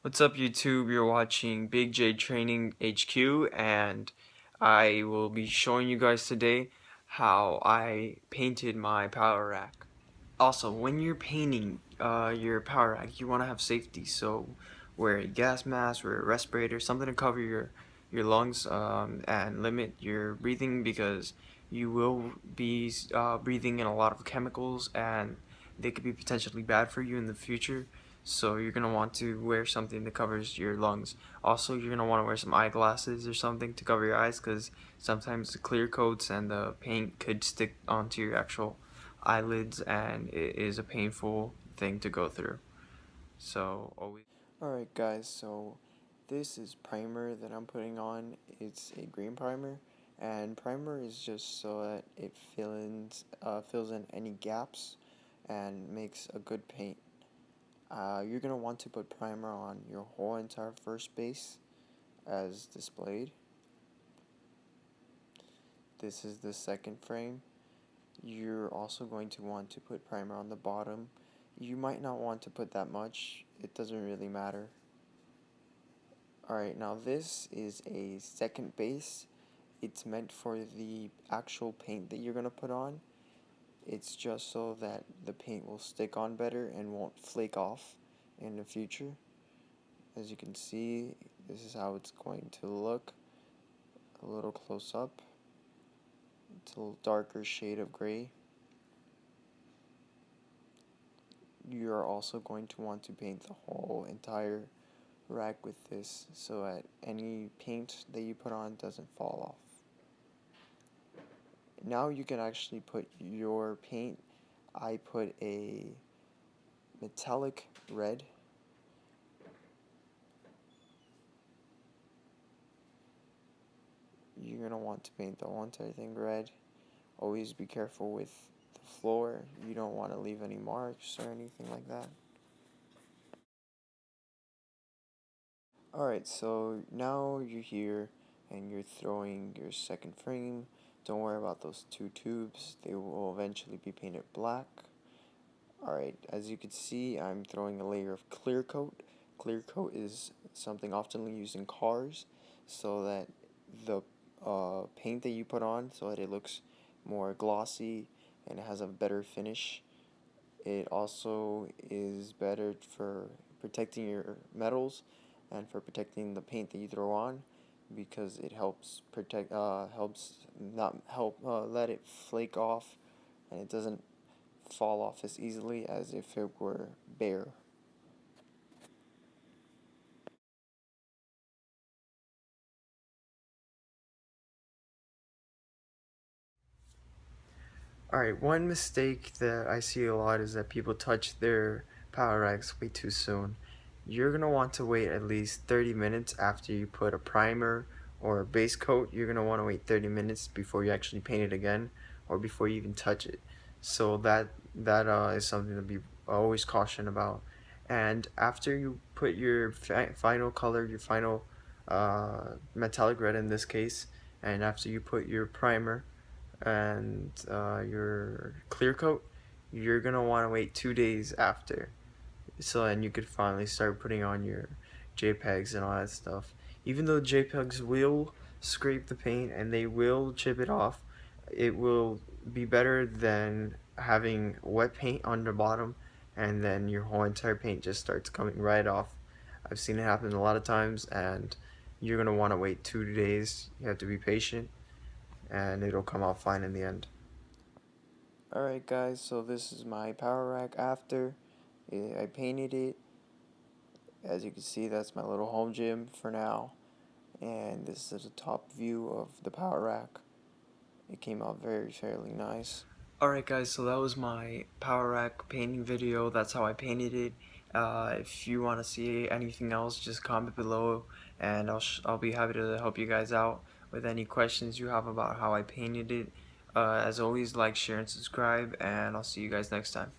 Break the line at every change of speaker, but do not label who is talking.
What's up YouTube? You're watching Big J Training HQ, and I will be showing you guys today how I painted my power rack. Also, when you're painting your power rack, you want to have safety, so wear a gas mask or a respirator, something to cover your lungs and limit your breathing, because you will be breathing in a lot of chemicals and they could be potentially bad for you in the future. So you're gonna want to wear something that covers your lungs. Also, you're gonna want to wear some eyeglasses or something to cover your eyes, because sometimes the clear coats and the paint could stick onto your actual eyelids, and it is a painful thing to go through. So always.
Alright guys, so this is primer that I'm putting on. It's a green primer, and primer is just so that it fills in any gaps and makes a good paint. You're going to want to put primer on your whole entire first base as displayed. This is the second frame. You're also going to want to put primer on the bottom. You might not want to put that much, it doesn't really matter. Alright, now this is a second base. It's meant for the actual paint that you're going to put on. It's just so that the paint will stick on better and won't flake off in the future. As you can see, this is how it's going to look. A little close up. It's a little darker shade of gray. You're also going to want to paint the whole entire rack with this so that any paint that you put on doesn't fall off. Now you can actually put your paint. I put a metallic red. You're going to want to paint the whole entire thing red. Always be careful with the floor. You don't want to leave any marks or anything like that. Alright, so now you're here and you're throwing your second frame. Don't worry about those two tubes. They will eventually be painted black. Alright, as you can see, I'm throwing a layer of clear coat. Clear coat is something often used in cars so that the paint that you put on, so that it looks more glossy and it has a better finish. It also is better for protecting your metals and for protecting the paint that you throw on, because it helps let it flake off, and it doesn't fall off as easily as if it were bare.
Alright, one mistake that I see a lot is that people touch their power racks way too soon. You're going to want to wait at least 30 minutes after you put a primer or a base coat. You're going to want to wait 30 minutes before you actually paint it again, or before you even touch it. So that is something to be always cautioned about. And after you put your final color, your final metallic red in this case, and after you put your primer and your clear coat, you're gonna want to wait 2 days after, so then you could finally start putting on your JPEGs and all that stuff. Even though JPEGs will scrape the paint and they will chip it off, it will be better than having wet paint on the bottom and then your whole entire paint just starts coming right off. I've seen it happen a lot of times, and you're gonna want to wait 2 days. You have to be patient, and it'll come out fine in the end.
Alright guys, so this is my power rack after I painted it. As you can see, that's my little home gym for now, and this is a top view of the power rack. It came out fairly nice.
Alright guys, so that was my power rack painting video. That's how I painted it. If you want to see anything else, just comment below, and I'll be happy to help you guys out with any questions you have about how I painted it. As always, like, share, and subscribe, and I'll see you guys next time.